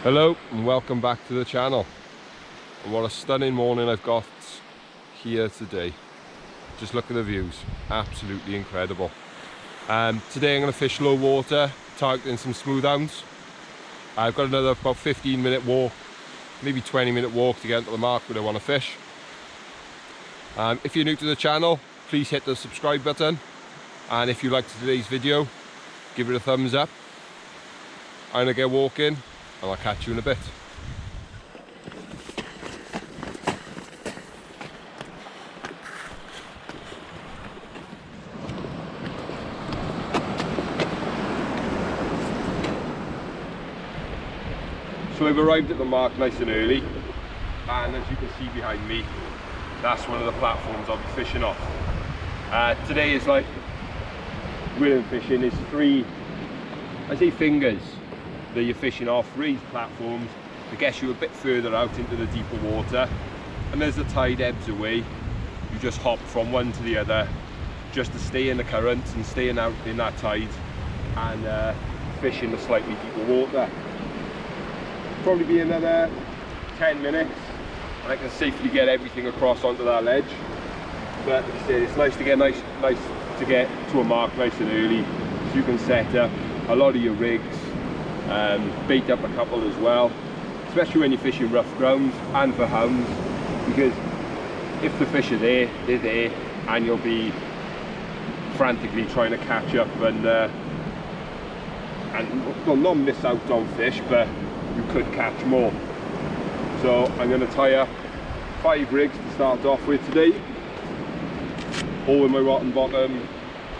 Hello and welcome back to the channel. And what a stunning morning I've got here today. Just look at the views, absolutely incredible. Today I'm going to fish low water, targeting some smooth hounds. I've got another about 15-minute walk, maybe 20-minute walk to get to the mark where I want to fish. If you're new to the channel, please hit the subscribe button, and if you liked today's video, give it a thumbs up. I'm going to get walking and I'll catch you in a bit. So I've arrived at the mark nice and early, and as you can see behind me, that's one of the platforms I'll be fishing off. Today is like rhythm fishing. Is three, I say fingers, that you're fishing off, raised platforms to get you a bit further out into the deeper water, and as the tide ebbs away, you just hop from one to the other just to stay in the current and staying out in that tide and fish in the slightly deeper water. Probably be another 10 minutes and I can safely get everything across onto that ledge. But like I said, it's nice to get nice to get to a mark nice and early, so you can set up a lot of your rigs, bait up a couple as well, especially when you're fishing rough grounds and for hounds, because if the fish are there, they're there, and you'll be frantically trying to catch up and well, not miss out on fish, but you could catch more. So I'm going to tie up 5 rigs to start off with today, all with my rotten bottom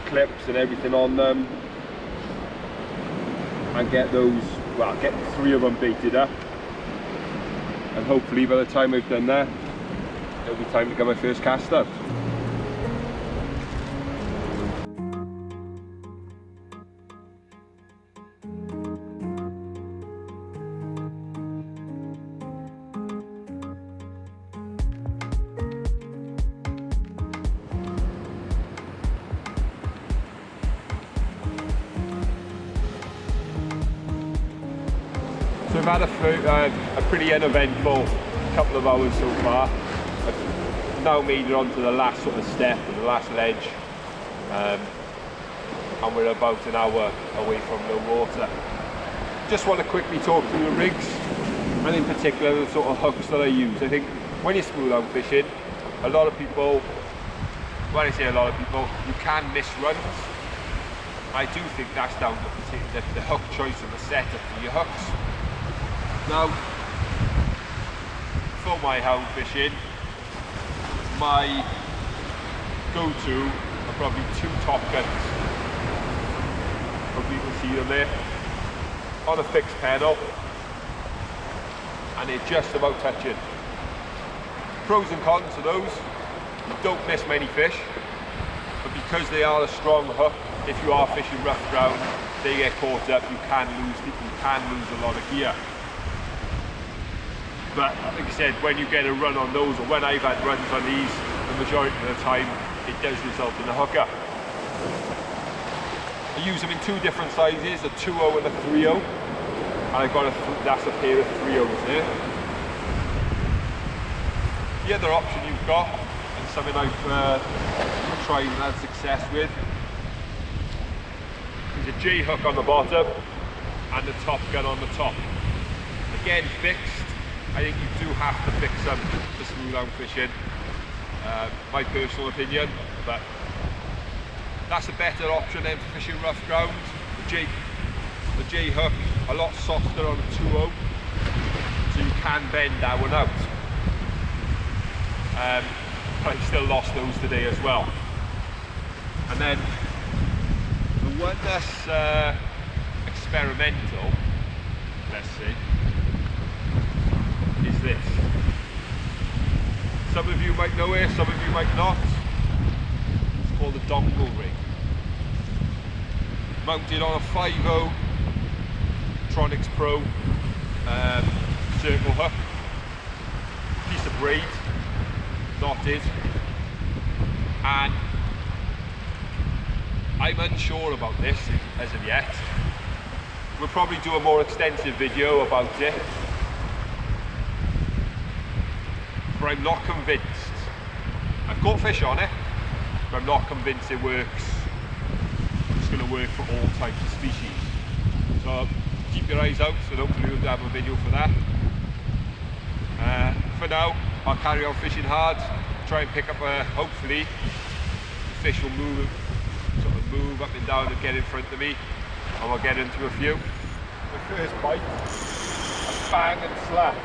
clips and everything on them, and get those, well, get 3 of them baited up, and hopefully by the time I've done that, it'll be time to get my first cast out. So I've had a pretty uneventful couple of hours so far. I've now made it onto the last sort of step, the last ledge, and we're about an hour away from the water. Just want to quickly talk through the rigs, and in particular the sort of hooks that I use. I think when you're smooth hound fishing, a lot of people, when I say a lot of people, you can miss runs. I do think that's down to the hook choice and the setup for your hooks. Now, for my hound fishing, my go-to are probably 2 top guns. Hopefully you can see them there, on a fixed pedal, and they're just about touching. Pros and cons to those: you don't miss many fish, but because they are a strong hook, if you are fishing rough ground, they get caught up, you can lose a lot of gear. But like I said, when you get a run on those, or when I've had runs on these, the majority of the time it does result in a hooker. I use them in 2 different sizes, a 2.0 and a 3.0, and I've got that's a pair of 3.0s there. The other option you've got, and something I've tried and had success with, is a J hook on the bottom and the top gun on the top. Again, fixed. I think you do have to fix them for smooth hound fishing, my personal opinion, but that's a better option than for fishing rough ground. The J hook, a lot softer on a 2.0, so you can bend that one out. But I still lost those today as well. And then the one that's experimental, let's see, is this. Some of you might know it, some of you might not. It's called a dongle rig. Mounted on a 5.0 Tronics Pro circle hook. Piece of braid, knotted, and I'm unsure about this as of yet. we'll probably do a more extensive video about it. But I'm not convinced. I've caught fish on it, but I'm not convinced it works. It's going to work for all types of species. So keep your eyes out, so hopefully we'll have a video for that. For now, I'll carry on fishing hard, try and pick up hopefully the fish will move, sort of move up and down and get in front of me, and we'll get into a few. The first bite, a bang and slap.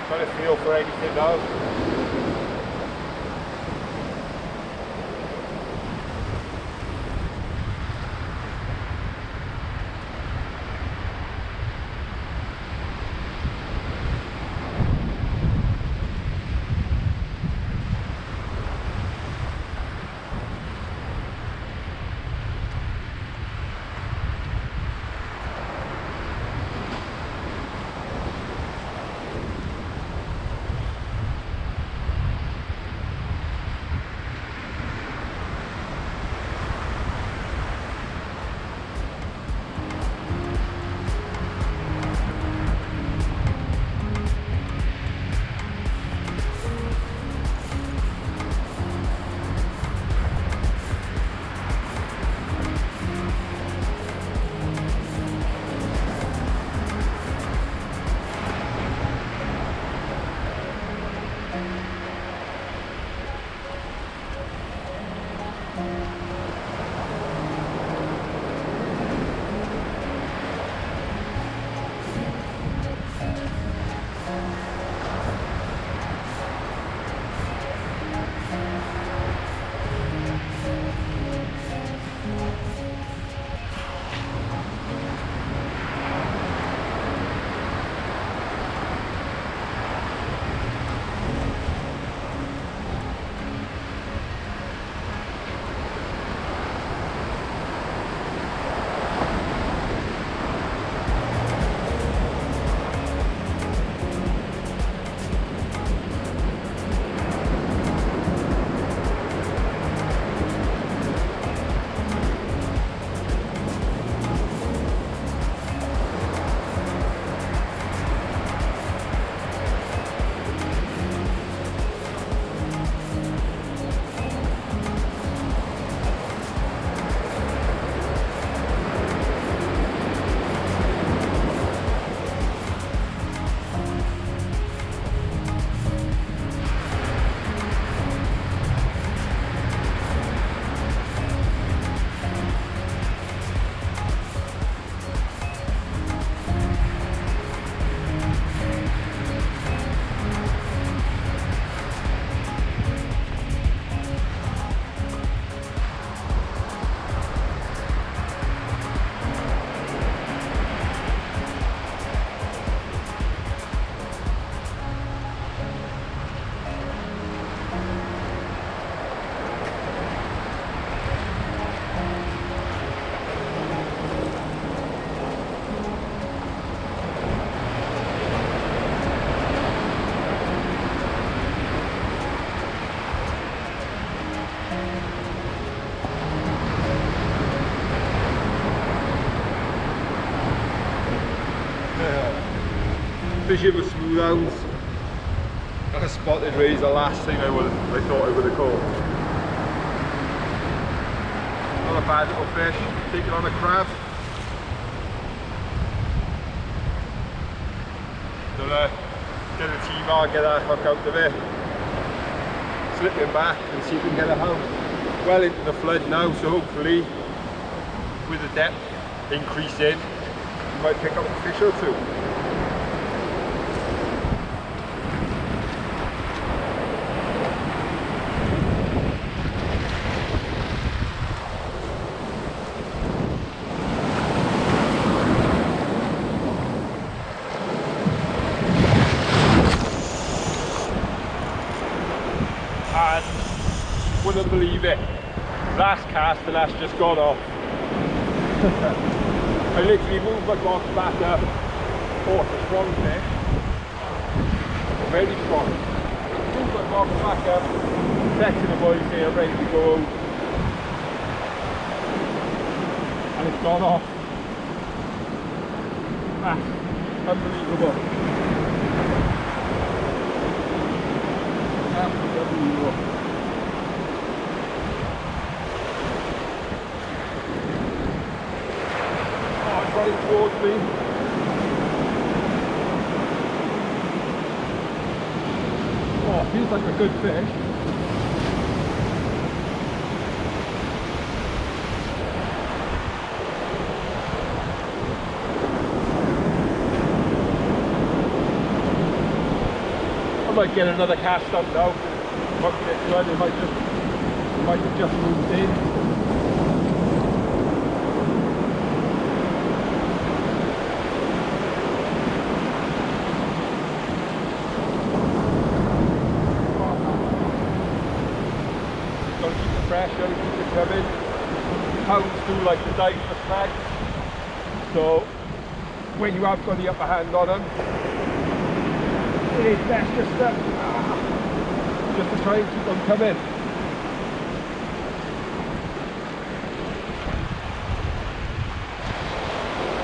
Trying to feel for anything now. Fishing with Smooth Hounds. Got a spotted ray, the last thing I thought I would have caught. Not a bad little fish, taking on a crab. Gonna get a T-bar, get that hook out of it, slip him back and see if we can get a hound. Well into the flood now, so hopefully with the depth increasing, we might pick up a fish or two. Wouldn't believe it. Last cast and that's just gone off. I literally moved my box back up, caught a strong fish, very strong. As soon as I walk back up, texting the boys saying I'm ready to go. And it's gone off. That's unbelievable. Absolutely unbelievable. Oh, it's running towards me. Oh, feels like a good fish. I might get another cast up now. It might have just moved in. Gotta keep the pressure, keep it coming. Hounds do like to dive for snags, so when you have got the upper hand on them, it is best just to try and keep them coming.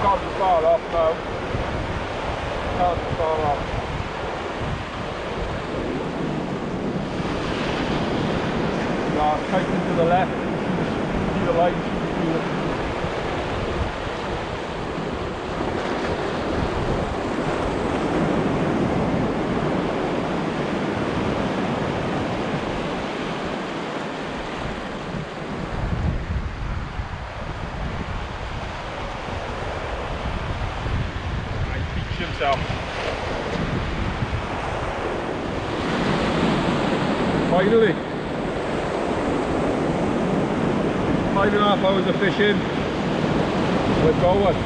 Can't be far off now. Can't be far off. Tighten to the left, see the light between them. He beats himself. Finally. 5.5 hours of fishing. We're going.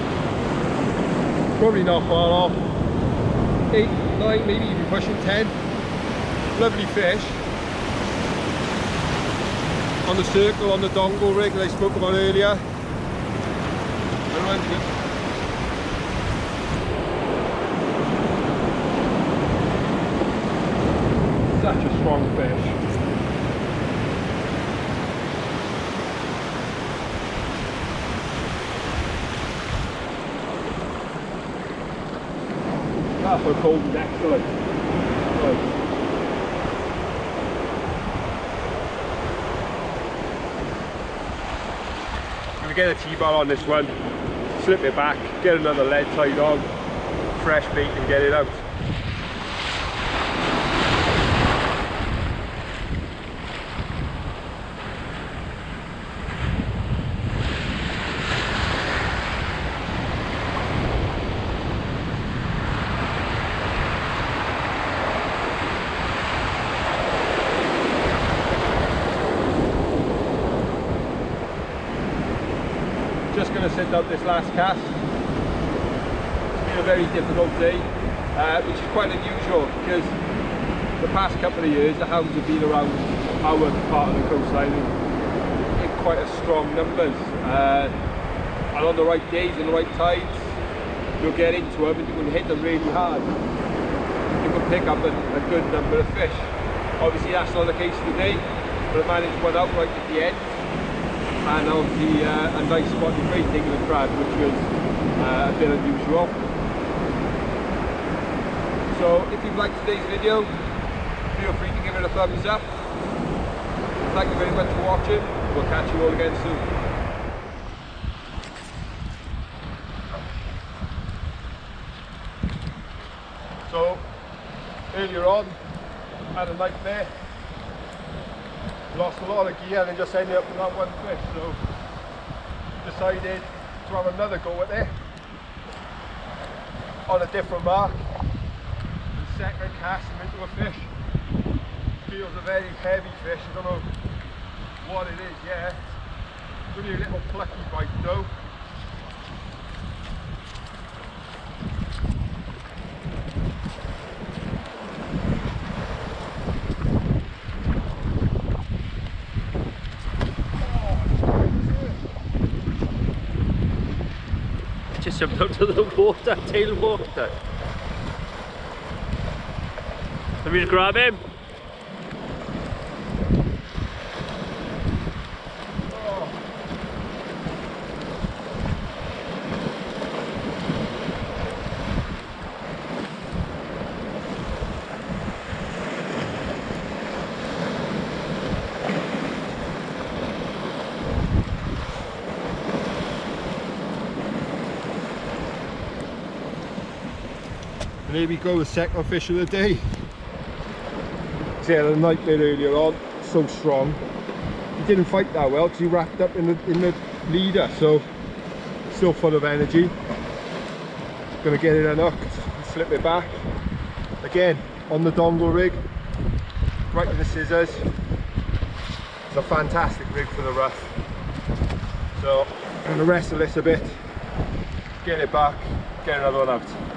Probably not far off. 8, 9, maybe even pushing 10. Lovely fish. On the circle, on the dongle rig that I spoke about earlier. Such a strong fish. That's what cold is excellent. Right. I'm going to get a T-bar on this one, slip it back, get another lead tied on, fresh bait and get it out. Just going to send out this last cast. It's been a very difficult day, which is quite unusual because the past couple of years the hounds have been around our part of the coastline in quite a strong numbers, and on the right days and the right tides you'll get into them and you can hit them really hard. You can pick up a good number of fish. Obviously that's not the case today, but I managed one out right at the end. And obviously a nice spot to great taking a crab, which was a bit unusual. So if you've liked today's video, feel free to give it a thumbs up. Thank you very much for watching. We'll catch you all again soon. So earlier on, I had a nightmare. Lost a lot of gear and just ended up with that one fish, so decided to have another go at it on a different mark and second cast him into a fish. Feels a very heavy fish, I don't know what it is yet. Really a little plucky bite though. Just jumped out of the water, tail water. Let me just grab him. And here we go, the second fish of the day. See, I had a nightmare earlier on, so strong. He didn't fight that well because he wrapped up in the leader, so still full of energy. Gonna get it unhooked and flip it back. Again, on the dongle rig, right with the scissors. It's a fantastic rig for the rough. So I'm gonna wrestle this a bit, get it back, get another one out.